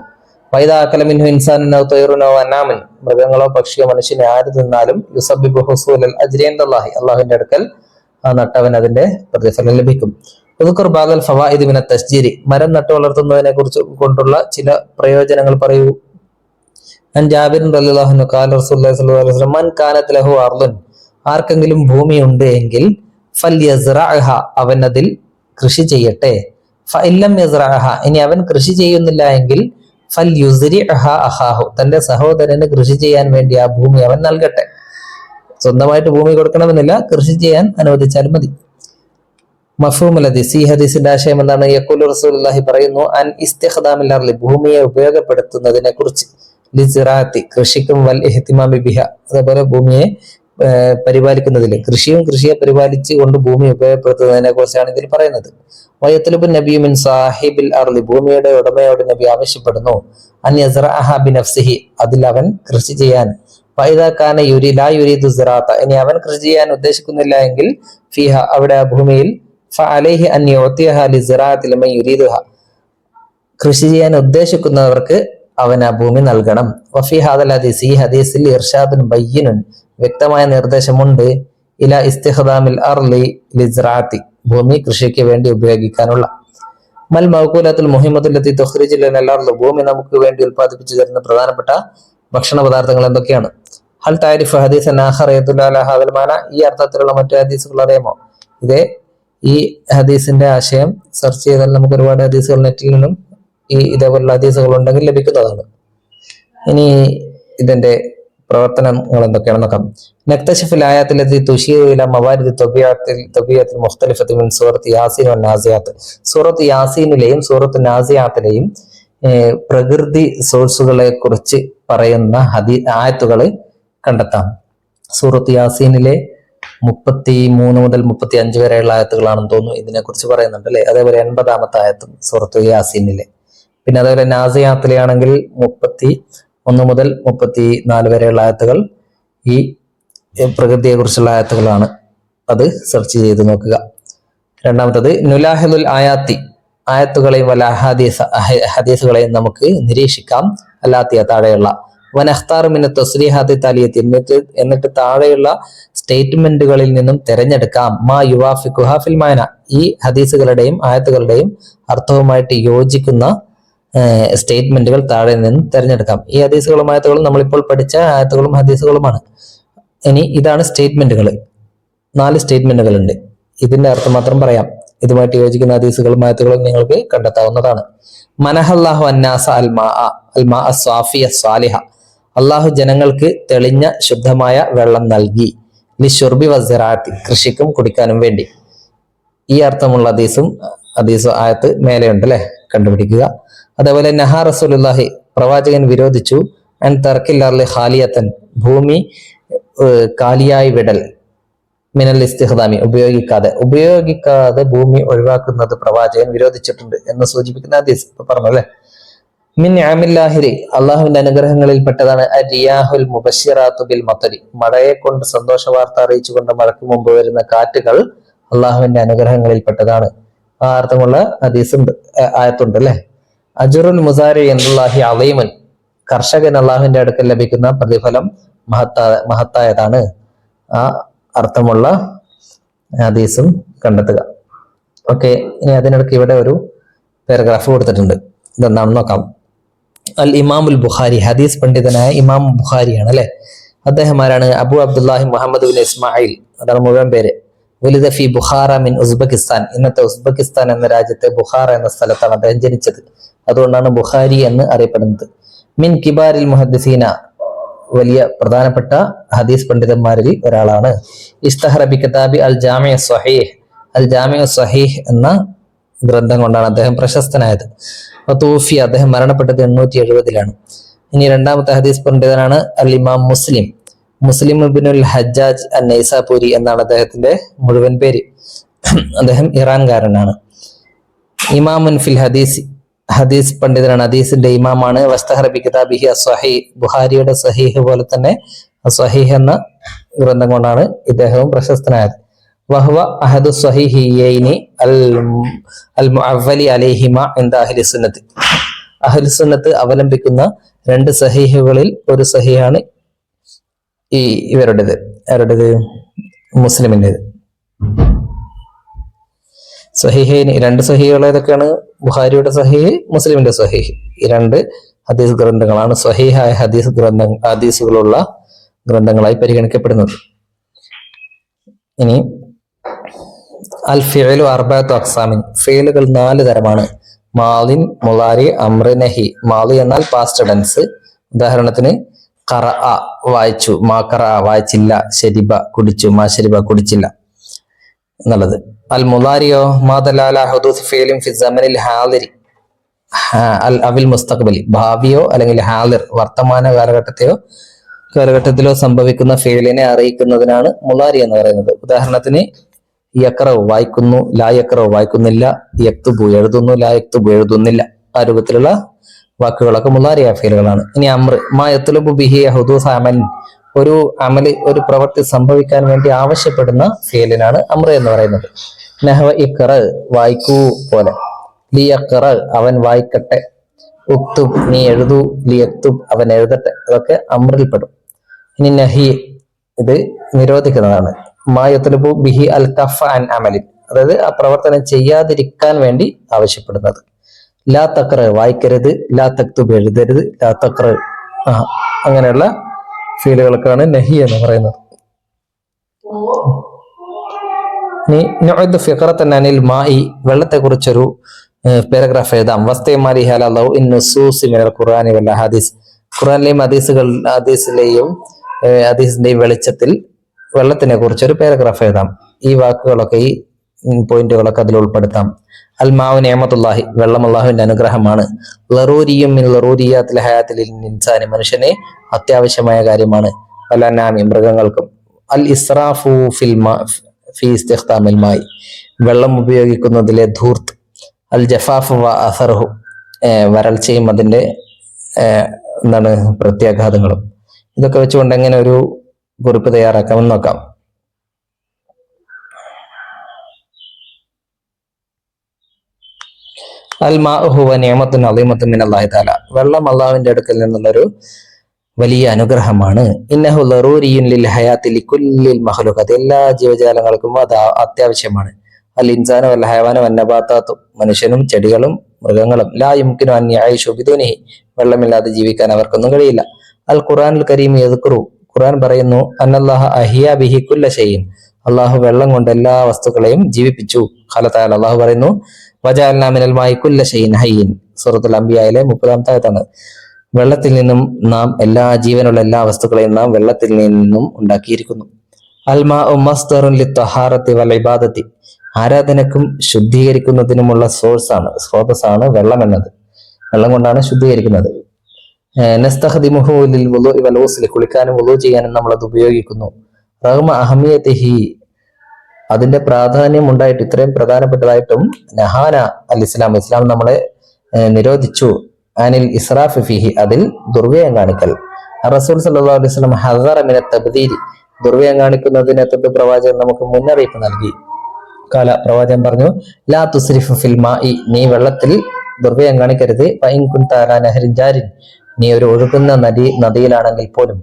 വൈദ അക്കലമിൻഹു ഇൻസാനോ തൊയറുനോ അന്നാമൻ, മൃഗങ്ങളോ പക്ഷിയോ മനുഷ്യനെ ആര് തിന്നാലും യുസബ്ബിബു ഹുസൂലൽ അജ്രി ഇൻദല്ലാഹി, അള്ളാഹുവിന്റെ അടുക്കൽ ആ നട്ടവൻ അതിന്റെ പ്രതിഫലം ലഭിക്കും. ഉദ്കുർ ബഅദൽ ഫവായിദ് മിന തശ്ജീരി, മരം നട്ടു വളർത്തുന്നതിനെ കുറിച്ച് കൊണ്ടുള്ള ചില പ്രയോജനങ്ങൾ പറയൂ. അൻ ജാബിർ റളിയല്ലാഹു അൻഹു ഖാല റസൂലുള്ളാഹി സ്വല്ലല്ലാഹു അലൈഹി വസല്ലം മൻ കാനത് ലഹു അർളുൻ, ആർക്കെങ്കിലും ഭൂമി ഉണ്ട് എങ്കിൽ ഫൽയസ്റഅഹ, അവൻ അതിൽ കൃഷി ചെയ്യട്ടെ. ഫഇല്ലം യസ്റഅഹ, ഇനി അവൻ കൃഷി ചെയ്യുന്നില്ല എങ്കിൽ ഫൽയുസ്രിഅഹ അഖാഹു, തന്റെ സഹോദരന് കൃഷി ചെയ്യാൻ വേണ്ടി ആ ഭൂമി അവൻ നൽകട്ടെ. സ്വന്തമായിട്ട് ഭൂമി കൊടുക്കണമെന്നില്ല, കൃഷി ചെയ്യാൻ അനുവദിച്ചാലും മതി. മഫ്ഹൂമുൽ ഹദീസ്, ഈ ഹദീസിന്റെ ആശയം എന്താണ്? യഖൂലു റസൂലുള്ളാഹി പറയുന്നു, അൻ ഇസ്തിഖ്ദാമിൽ അർളി, ഭൂമിയെ ഉപയോഗപ്പെടുത്തുന്നതിനെ കുറിച്ച്, ലിസിറാത്തി, കൃഷിക്കും, വൽ ഇഹ്തിമാമി ബിഹ, അതേപോലെ ഭൂമിയെ പരിപാലിക്കുന്നതിൽ, കൃഷിയെ പരിപാലിച്ച് കൊണ്ട് ഭൂമി ഉപയോഗപ്പെടുത്തുന്നതിനെ കുറിച്ചാണ് ഇതിൽ പറയുന്നത്. വയത്ലുബു നബിയു മിൻ സാഹിബിൽ അർളി, ഭൂമിയുടെ ഉടമയോട് നബി ആവശ്യപ്പെടുന്നു, അൻ യസ്റഅഹ ബിനഫ്സിഹി, അതിൽ അവൻ കൃഷി ചെയ്യാൻ. ഫൈദാ കാന ലാ യുരീദു സിറാത്ത, ഇനി അവൻ കൃഷി ചെയ്യാൻ ഉദ്ദേശിക്കുന്നില്ല എങ്കിൽ ഫിഹ, അവിടെ ആ ഭൂമിയിൽ, ഫഅലൈഹി അൻ യുഅതിഹ ലിസിറാത്തി ലിമൻ യുരീദുഹ, കൃഷി ചെയ്യാൻ ഉദ്ദേശിക്കുന്നവർക്ക് അവൻ ആ ഭൂമി നൽകണം. വഫി ഹാദൽ ഹദീസ്, ഈ ഹദീസിൽ ഇർഷാദുൻ ബയ്യിനുൻ, വ്യക്തമായ നിർദ്ദേശമുണ്ട്, ഇല ഇസ്തിഖ്ദാമിൽ അർളി ലിസ്റാത്തി, ഭൂമി കൃഷിക്ക് വേണ്ടി ഉപയോഗിക്കാനുള്ള. മൽ മൗകൂലത്തുൽ മുഹിമ്മത്തുല്ലത്തി തുഖ്രിജു ലനൽ അർള്, ഭൂമി നമുക്ക് വേണ്ടി ഉൽപ്പാദിപ്പിച്ചു തരുന്ന പ്രധാനപ്പെട്ട ഭക്ഷണ പദാർത്ഥങ്ങൾ എന്തൊക്കെയാണ്? ഹൽ താരിഫ് ഹദീസൻ ആഖർ യദുല്ലു അലാ ഹാദൽ മാന, ഈ അർത്ഥത്തിലുള്ള മറ്റു ഹദീസുകൾ അറിയാമോ? ഈ ഹദീസിന്റെ ആശയം സെർച്ച് ചെയ്താൽ നമുക്ക് ഒരുപാട് ഹദീസുകൾ നെറ്റിൽ നിന്നും ഇതേപോലുള്ള ഹദീസുകൾ ഉണ്ടെങ്കിൽ ലഭിക്കുന്നതാണ്. ഇനി ഇതിന്റെ പ്രവർത്തനങ്ങൾ എന്തൊക്കെയാണെന്ന് നോക്കാം. നക്തശിഫുൽ ആയാത്തിലെത്തി തുഷീറു ഇലാ മവാരിദി തബിയത്തിൽ മുഖ്തലിഫത്തി മിൻ സൂറത്ത് യാസീൻ വൻ നാസിയാത്ത്, സൂറത്ത് യാസീനിലെയും സൂറത്ത് നാസിയാത്തിലെയും പ്രകൃതി സോഴ്സുകളെ കുറിച്ച് പറയുന്ന ആയത്തുകൾ കണ്ടെത്താം. സൂറത്ത് യാസീനിലെ 33 മുതൽ 35 വരെയുള്ള ആയത്തുകളാണെന്ന് തോന്നുന്നു ഇതിനെ കുറിച്ച് പറയുന്നുണ്ട് അല്ലെ. അതേപോലെ 80-ാമത്തെ ആയത്തും സൂറത്ത് യാസീനിലെ. പിന്നെ അതേപോലെ നാസിയാത്തിലെ ആണെങ്കിൽ 31 മുതൽ 34 വരെയുള്ള ആയത്തുകൾ ഈ പ്രകൃതിയെ കുറിച്ചുള്ള ആയത്തുകളാണ്. അത് സെർച്ച് ചെയ്ത് നോക്കുക. രണ്ടാമത്തത് നുലാഹിദുൽ ആയാത്തി, ആയത്തുകളെയും വല ഹദീസുകളെയും നമുക്ക് നിരീക്ഷിക്കാം. അല്ലാത്തിയ താഴെയുള്ള വനഖ്താറുമിന് തസ്രീഹാത്തി താലിയത്തി, എന്നിട്ട് താഴെയുള്ള സ്റ്റേറ്റ്മെന്റുകളിൽ നിന്നും തിരഞ്ഞെടുക്കാം. മാ യുവാഫിഖുഹ ഫിൽ മാന, ഈ ഹദീസുകളുടെയും ആയത്തുകളുടെയും അർത്ഥവുമായിട്ട് യോജിക്കുന്ന സ്റ്റേറ്റ്മെന്റുകൾ താഴെ നിന്നും തിരഞ്ഞെടുക്കാം. ഈ ഹദീസുകളും ആയത്തുകളും നമ്മളിപ്പോൾ പഠിച്ച ആയത്തുകളും ഹദീസുകളുമാണ്. ഇനി ഇതാണ് സ്റ്റേറ്റ്മെന്റുകൾ. 4 സ്റ്റേറ്റ്മെന്റുകൾ ഉണ്ട്. ഇതിന്റെ അർത്ഥം മാത്രം പറയാം. ഇതുമായിട്ട് യോജിക്കുന്ന ഹദീസുകളും ആയത്തുകളും നിങ്ങൾക്ക് കണ്ടെത്താവുന്നതാണ്. മനഹല്ലാഹു അന്നാസ അൽമാ സ്വാഫിയ സ്വാലിഹ, അള്ളാഹു ജനങ്ങൾക്ക് തെളിഞ്ഞ ശുദ്ധമായ വെള്ളം നൽകി. ലിഷുർബി വസിറാത്തി, കൃഷിക്കും കുടിക്കാനും വേണ്ടി. ഈ അർത്ഥമുള്ള ഹദീസും ആയത്ത് മേലെയുണ്ട് അല്ലെ, കണ്ടുപിടിക്കുക. അതേപോലെ നഹാ റസൂലുള്ളാഹി, പ്രവാചകൻ വിരോധിച്ചു, അൻ തർക്കിൽ അർളി ഖാലിയത്തൻ, ഭൂമി കാലിയായി വിടൽ, മിനൽ ഇസ്തിഖ്ദാമി, ഉപയോഗിക്കാതെ ഭൂമി ഒഴിവാക്കുന്നത് പ്രവാചകൻ വിരോധിച്ചിട്ടുണ്ട് എന്ന് സൂചിപ്പിക്കുന്ന ഹദീസ് പറഞ്ഞു അല്ലെ. മിൻ നിഅമില്ലാഹി, അള്ളാഹുവിന്റെ അനുഗ്രഹങ്ങളിൽ പെട്ടതാണ് അരിയാഹുൽ മുബശ്ശിറാത്തു ബിൽ മത്തരി, മഴയെ കൊണ്ട് സന്തോഷ വാർത്ത അറിയിച്ചുകൊണ്ട് മഴയ്ക്ക് മുമ്പ് വരുന്ന കാറ്റുകൾ അള്ളാഹുവിന്റെ അനുഗ്രഹങ്ങളിൽ പെട്ടതാണ്. ആ അർത്ഥമുള്ള ഹദീസുണ്ട്, ആയത്തുണ്ട് അല്ലെ. അജ്റുൽ മുസാരി ഇൻദല്ലാഹി അളീമുൻ, കർഷകൻ അള്ളാഹുവിന്റെ അടുക്കൽ ലഭിക്കുന്ന പ്രതിഫലം മഹത്തായതാണ്. ആ അർത്ഥമുള്ള ഹദീസും കണ്ടെത്തുക. ഓക്കെ, ഇനി അതിനിടയ്ക്ക് ഇവിടെ ഒരു പാരഗ്രാഫ് കൊടുത്തിട്ടുണ്ട്. ഇതെന്താണെന്ന് നോക്കാം. അൽ ഇമാമുൽ ബുഖാരി, ഹദീസ് പണ്ഡിതനായ ഇമാം ബുഖാരിയാണ് അല്ലെ. അദ്ദേഹം ആരാണ്? അബു അബ്ദുല്ലാഹി മുഹമ്മദ് ബിൻ ഇസ്മായിൽ, അതാണ് മുഴുവൻ പേര്. വലിദ ഫി ബുഖാറ മിൻ ഉസ്ബെക്കിസ്ഥാൻ, ഇന്നത്തെ ഉസ്ബെക്കിസ്ഥാൻ എന്ന രാജ്യത്തെ ബുഖാറ എന്ന സ്ഥലത്താണ് അദ്ദേഹം ജനിച്ചത്. അതുകൊണ്ടാണ് ബുഖാരി എന്ന് അറിയപ്പെടുന്നത്. മിൻ കിബാരിൽ മുഹദ്ദിസീന, വലിയ പ്രധാനപ്പെട്ട ഹദീസ് പണ്ഡിതന്മാരിൽ ഒരാളാണ്. ഇസ്തഹറ ബി കിതാബി അൽ ജാമിഉ സ്വഹീഹ്, അൽ ജാമിഉ സ്വഹീഹ് എന്ന ഗ്രന്ഥം കൊണ്ടാണ് അദ്ദേഹം പ്രശസ്തനായത്. തൂഫി, അദ്ദേഹം മരണപ്പെട്ടത് 870-ലാണ്. ഇനി രണ്ടാമത്തെ ഹദീസ് പണ്ഡിതനാണ് അൽ ഇമാം മുസ്ലിം, മുസ്ലിം ഇബ്നുൽ ഹജ്ജാജ് അൻ നൈസാപൂരി എന്നാണ് അദ്ദേഹത്തിന്റെ മുഴുവൻ പേര്. അദ്ദേഹം ഇറാൻകാരനാണ്. ഇമാമുൻ ഫിൽ ഹദീസ്, ഹദീസ് പണ്ഡിതനാണ്, ഹദീസിന്റെ ഇമാമാണ്. വസ്തഹറ ബി കിതാബിഹി അസ്വഹീഹ്, ബുഖാരിയുടെ സഹീഹ് പോലെ തന്നെ അസ്വഹീഹ് എന്ന ഗ്രന്ഥം കൊണ്ടാണ് ഇദ്ദേഹവും പ്രശസ്തനായത്. വഹുവ അഹദു സ്വഹീഹിയൈനി അൽ മുഅവ്വലി അലൈഹിമ ഇൻദ അഹ്ലി സുന്നത്ത്, അഹ്ലി സുന്നത്ത് അവലംബിക്കുന്ന രണ്ട് സഹീഹുകളിൽ ഒരു സഹീഹാണ് ഈ ഇവരുടേത്. ആരുടേത്? മുസ്ലിമിൻ്റെത്. സഹീഹൈനി, രണ്ട് സഹീഹുകൾ ഏതൊക്കെയാണ്? ബുഖാരിയുടെ സഹീഹ്, മുസ്ലിമിന്റെ സഹീഹ്. ഈ രണ്ട് ഹദീസ് ഗ്രന്ഥങ്ങളാണ് സ്വഹീഹായ ഹദീസുകളുള്ള ഗ്രന്ഥങ്ങളായി പരിഗണിക്കപ്പെടുന്നത്. ഇനി അൽ ഫിഅലു അർബഅത്തു അഖ്സാമിൻ, ഫിഅലുകൾ 4 തരമാണ്. മാലിൻ, മുളാരി, അംർ, നഹി. മാലി എന്നാൽ പാസ്റ്റ് ടെൻസ്. ഉദാഹരണത്തിന് ഖറഅ, വായിച്ചു. മാ ഖറഅ, വായിച്ചില്ല. ശരിബ, കുടിച്ചു. മാ ശരിബ, കുടിച്ചില്ല എന്നുള്ളത്. അൽ മുളാരിയോ മാ ദലാല ഹുദൂസ് ഫിഅലിൻ ഫി സമനിൽ ഹാദിരി അവിൽ മുസ്തഖ്ബലി, ഭാവിയോ അല്ലെങ്കിൽ ഹാദിർ വർത്തമാന കാലഘട്ടത്തിലോ സംഭവിക്കുന്ന ഫിഅലിനെ അറിയിക്കുന്നതിനാണ് മുളാരി എന്ന് പറയുന്നത്. ഉദാഹരണത്തിന് യഖ്റഉ, വായിക്കുന്നു. ലാ യഖ്റഉ, വായിക്കുന്നില്ല. യക്തുബു, എഴുതുന്നു. ലാ യക്തുബു, എഴുതുന്നില്ല. ആ രൂപത്തിലുള്ള വാക്കുകളൊക്കെ മുളാരിയായ ഫീലുകളാണ്. ഇനി അംർ, മാ യത്ലുബു ബിഹി ഹുദൂസ അമൽ, ഒരു അമല്, ഒരു പ്രവൃത്തി സംഭവിക്കാൻ വേണ്ടി ആവശ്യപ്പെടുന്ന ഫീലിനാണ് അംർ എന്ന് പറയുന്നത്. നഹ്വ ഇഖ്റ, വായിക്കൂ പോലെ. ലി യഖ്റ, അവൻ വായിക്കട്ടെ. ഉക്തുബ്, നീ എഴുതൂ. ലി യക്തുബ്, അവൻ എഴുതട്ടെ. അതൊക്കെ അംറിൽപ്പെടും. ഇനി നഹി, ഇത് നിരോധിക്കുന്നതാണ്. മാ യത്ലുബു ബിഹി അൽ കഫ അൻ അമലിൻ, അതായത് ആ പ്രവർത്തനം ചെയ്യാതിരിക്കാൻ വേണ്ടി ആവശ്യപ്പെടുന്നത്. ലാ തഖ്റ, വായിക്കരുത്. ലാ തക്തുബ്, എഴുതരുത്. ലാ തഖ്റ, അങ്ങനെയുള്ള ഫീലുകൾക്കാണ് നഹി എന്ന് പറയുന്നത്. അനിൽ മായി, വെള്ളത്തെ കുറിച്ചൊരു പാരഗ്രാഫ് എഴുതാം. വസ്തൈമാലിഹി അലാ ലൗഇൻ നുസൂസി മിനൽ ഖുർആനി വൽ ഹദീസ്, ഖുർആനിലെയും ഹദീസിന്റെയും വെളിച്ചത്തിൽ വെള്ളത്തിനെ കുറിച്ച് ഒരു പാരഗ്രാഫ് എഴുതാം. ഈ വാക്കുകളൊക്കെ, ഈ പോയിന്റുകളൊക്കെ അതിൽ ഉൾപ്പെടുത്താം. അൽ മാഉ നിഅമത്തുല്ലാഹി, വെള്ളം അല്ലാഹുവിന്റെ അനുഗ്രഹമാണ്. ലറൂരിയും മിൻ ലറൂരിയാത്തിൽ ഹയാത്തിൽ ഇൻസാനി, മനുഷ്യനെ അത്യാവശ്യമായ കാര്യമാണ്. വൽ അനാമി, മൃഗങ്ങൾക്കും. അൽ ഇസ്റാഫു ഫി ഇസ്തിഖ്ദാമിൽ മായി, വെള്ളം ഉപയോഗിക്കുന്നതിലെ ധൂർത്ത്. അൽ ജഫാഫു വ അസറുഹു, വരൾച്ചയും അതിന്റെ പ്രത്യാഘാതങ്ങളും. ഇതൊക്കെ വെച്ചുകൊണ്ട് എങ്ങനെ ഒരു കുറിപ്പ് തയ്യാറാക്കാമെന്ന് നോക്കാം. അൽ മാഉ ഹുവ നിഅമത്തുൻ അളീമത്തുൻ മിനല്ലാഹി തആല, വെള്ളം അല്ലാഹുവിന്റെ അടുക്കൽ നിന്നുള്ളൊരു വലിയ അനുഗ്രഹമാണ്. ഇന്നഹു ലറൂരിയുൻ ലിൽ ഹയാത്തി ലികുല്ലിൽ മഖ്ലൂഖാത്ത്, എല്ലാ ജീവജാലങ്ങൾക്കും അത് അത്യാവശ്യമാണ്. അൽ ഇൻസാനു വൽ ഹയവാനു വൻ നബാതാത്തു, മനുഷ്യനും ചെടികളും മൃഗങ്ങളും. ലാ യുംകിനു അൻ യഈശു ബിദൂനിഹി, വെള്ളമില്ലാതെ ജീവിക്കാൻ അവർക്കൊന്നും കഴിയില്ല. അൽ ഖുർആനുൽ കരീം യദ്കുറു, ഖുർആൻ പറയുന്നു, അന്നല്ലാഹ അഹിയ ബിഹി കുല്ല ഷൈഇൻ, അല്ലാഹു വെള്ളം കൊണ്ട് എല്ലാ വസ്തുക്കളെയും ജീവിപ്പിച്ചു. ഖാല തആല, അല്ലാഹു പറയുന്നു, വജഅൽനാ മിനൽ മാഇ കുല്ല ഷൈഇൻ ഹയ്യിൻ, സൂറത്തുൽ അംബിയായിലെ 30-ാമത്തെ ആയത്താണ്. വെള്ളത്തിൽ നിന്നും നാം ജീവനുള്ള എല്ലാ വസ്തുക്കളെയും നാം വെള്ളത്തിൽ നിന്നും ഉണ്ടാക്കിയിരിക്കുന്നു. അൽ മാഉ മസ്ദറുൻ ലിത്തഹാറത്തി വൽ ഇബാദത്തി, ആരാധനക്കും ശുദ്ധീകരിക്കുന്നതിനുമുള്ള സ്രോതസ്സാണ് വെള്ളം എന്നത്. വെള്ളം കൊണ്ടാണ് ശുദ്ധീകരിക്കുന്നത്. നസ്തഖ്ദിമുഹു ലിൽ വുളൂഇ വൽ ഗുസ്ലി, കുളിക്കാനും വുളൂ ചെയ്യാനും നമ്മൾ അത് ഉപയോഗിക്കുന്നു. റഗ്മ അഹമിയതിഹി, അതിന്റെ പ്രാധാന്യം ഉണ്ടായിട്ട്, ഇത്രയും പ്രധാനപ്പെട്ടതായിട്ടും, നഹാന അൽ ഇസ്ലാം, ഇസ്ലാം നമ്മളെ നിരോധിച്ചു. അനിൽ ഇസ്രാഫ് ഫിഹി, അതിൽ ദുർവ്യയം കാണിക്കൽ. റസൂൽ സല്ലല്ലാഹു അലൈഹി വസല്ലം ഹദറ മിനത് തബ്ദീരി, ദുർവ്യയം കാണിക്കുന്നതിനെ തൊട്ട് പ്രവാചകൻ നമുക്ക് മുന്നറിയിപ്പ് നൽകി. പ്രവാചകൻ പറഞ്ഞു, ലാ തുസ്രിഫ് ഫിൽ മാഇ, നീ വെള്ളത്തിൽ ദുർവ്യയം കാണിക്കരുത്. ഫഇൻ കുൻത അലാ നഹ്രിൻ ജാരിൻ, നീ ഒരു ഒഴുകുന്ന നദിയിലാണെങ്കിൽ പോലും.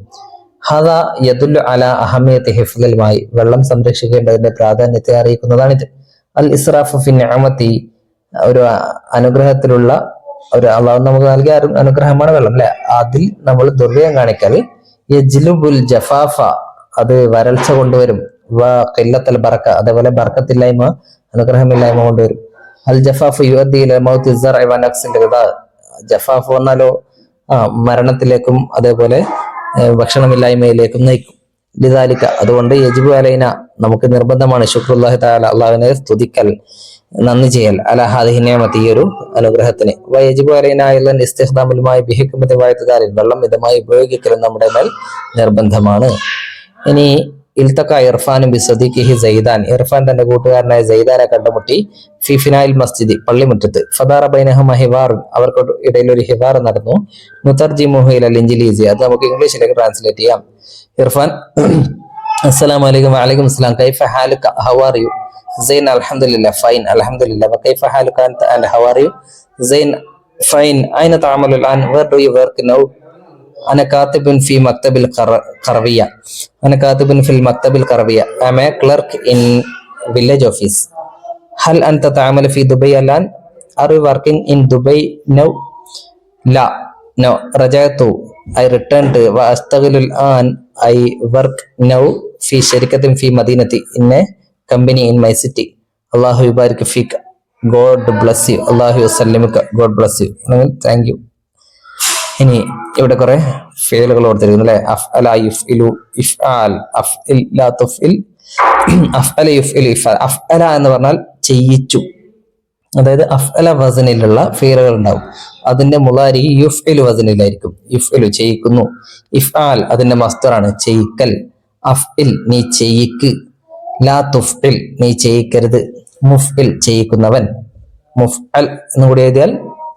ഹദ യദുല്ലു അല അഹമിയത്തി ഹിഫ്ദിൽ മായി, വെള്ളം സംരക്ഷിക്കേണ്ടതിന്റെ പ്രാധാന്യത്തെ അറിയിക്കുന്നതാണിത്. അൽ ഇസ്രാഫു ഫി നിഅമത്തി, ഒരു അനുഗ്രഹത്തിലുള്ള ഒരു അള്ളാഹു നമുക്ക് നൽകിയ അനുഗ്രഹമാണ് വെള്ളം അല്ലെ, അതിൽ നമ്മൾ ദുർവ്യയം കാണിക്കൽ യജ്ലുബുൽ ജഫാഫ, അത് വരൾച്ച കൊണ്ടുവരും. വ ഖില്ലത്തുൽ ബറക, അതേപോലെ ബർക്കത്തില്ലായ്മ, അനുഗ്രഹമില്ലായ്മ കൊണ്ടുവരും. അൽ ജഫാഫു യുഅദ്ദി ഇലാ മൗതി സർഇ വ നഖ്സിൽ ഗദാ, ജഫാഫ് വന്നാലോ മരണത്തിലേക്കും അതേപോലെ ഭക്ഷണമില്ലായ്മയിലേക്കും നയിക്കും. ലിദാലിക, അതുകൊണ്ട് യജിബു അലൈന, നമുക്ക് നിർബന്ധമാണ് ശുക്റുല്ലാഹി തആല, അള്ളാഹുവിനെ സ്തുതിക്കൽ, നന്ദി ചെയ്യൽ, അല ഹാദിഹി നിഅമത്തി, ഈ ഒരു അനുഗ്രഹത്തിന്. വ യജിബു അലൈന അയ്ളൻ ഇസ്തിഖ്ദാമുൽ മായി ബിഹിക്മത്തി വഇത്ദാലിൻ, വെള്ളം മിതമായി ഉപയോഗിക്കലും നമ്മുടെ മേൽ നിർബന്ധമാണ്. ഇനി ഇൽതഖ ഇർഫാനും ബിസദീഖിഹി സൈദാൻ, ഇർഫാൻ തന്റെ കൂട്ടുകാരനായ സൈദാനെ കണ്ടുമുട്ടി. ഫി ഫിനായിൽ മസ്ജിദി, പള്ളിമുറ്റത്ത്. ഫദാറ ബൈനഹുമ ഹിവാറുൻ, അവർക്ക് ഇടയിൽ ഒരു ഹിവാർ നടന്നു. നുതർജിമുഹു ഇലൽ ഇൻജിലീസി, അത് നമുക്ക് ഇംഗ്ലീഷിലേക്ക് ട്രാൻസ്ലേറ്റ് ചെയ്യാം. ഇർഫാൻ: അസ്സലാമു അലൈക്കും. വഅലൈക്കും അസ്സലാം. കൈഫ ഹാലുക, ഹൗ ആർ യു? സൈൻ: അൽഹംദുലില്ലാഹ്, ഫൈൻ, അൽഹംദുലില്ലാഹ്. വകൈഫ ഹാലുക അൻത, ആൻഡ് ഹൗ ആർ യു? സൈൻ, ഫൈൻ. ഐന തഅമലു അൽആൻ, where do you work now? أنا كاتب في مكتب القروية. أنا كاتب في المكتب القروية. I'm a clerk in village office. هل أنت تعمل في دبي الآن? Are you working in Dubai now? لا. No. رجعت. I returned. وأشتغل الآن. I work now في شركة في مدينتي. In a company in my city. الله يبارك فيك. God bless you. الله يسلمك. God bless you. Thank you. ഇനി ഇവിടെ കുറെ ഫേലുകൾ കൊടുത്തിരിക്കുന്നു അല്ലെ. അഫ്അല യുഫ്ഇലു ഇഫ്ആൽ, അഫ്ഇൽ ലാ തുഫ്ഇൽ, അഫ്അല യുഫ്ഇലു ഇഫ്ആൽ. അഫ്അല എന്ന് പറഞ്ഞാൽ ചെയ്യിച്ചു, അതായത് അഫ്അല വസനിലുള്ള ഫേലുകൾ ഉണ്ടാവും. അതിന്റെ മുളാരി യുഫ്ഇലു വസനിലായിരിക്കും. യുഫ്ഇലു ചെയ്യിക്കുന്നു, ഇഫ്ആൽ അതിന്റെ മസ്ദറാണ് ചെയ്യിക്കൽ. അഫ്ഇൽ നീ ചെയ്യിക്ക്, ലാ തുഫ്ഇൽ നീ ചെയ്യിക്കരുത്, മുഫ്ഇൽ ചെയ്യിക്കുന്നവൻ, മുഫ്അൽ എന്നുകൂടി എഴുതിയാൽ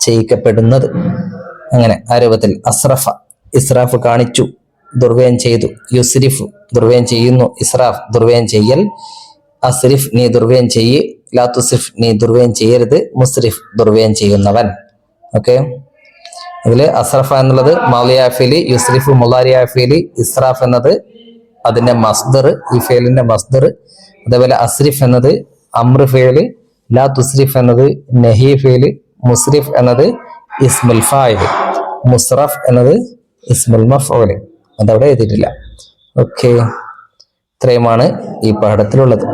ചെയ്യിക്കപ്പെടുന്നത്. അങ്ങനെ ആ രൂപത്തിൽ. അസ്രഫ ഇസ്രാഫ് കാണിച്ചു, ദുർവ്യയം ചെയ്തു. യുസ്രിഫ് ദുർവ്യയം ചെയ്യുന്നു. ഇസ്രാഫ് ദുർവ്യയം ചെയ്യൽ. അസ്രിഫ് നീ ദുർവ്യയം ചെയ്യ്. ലാ തുസ്രിഫ് നീ ദുർവ്യയം ചെയ്യരുത്. മുസ്രിഫ് ദുർവ്യയം ചെയ്യുന്നവൻ. ഓക്കെ, ഇതില് അസ്രഫ എന്നുള്ളത് മാലിയാഫിലി, യുസ്രിഫ് മുലാരിയാഫിലി, ഇസ്രാഫ് എന്നത് അതിന്റെ മസ്ദർ, ഈ ഫേലിന്റെ മസ്ദർ. അതേപോലെ അസ്രിഫ് എന്നത് അമ്ര ഫേല്, ലാ തുസ്രിഫ് എന്നത് നഹി ഫേല്, മുസ്രിഫ് എന്നത് ഇസ്മുൽ ഫാഇൽ, മുസ്റഫ് എന്നത് ഇസ്മുൽ മഫ്ഊൽ. അതവിടെ എഴുതിയിട്ടില്ല. ഓക്കെ, ഇത്രയുമാണ് ഈ പാഠത്തിലുള്ളത്.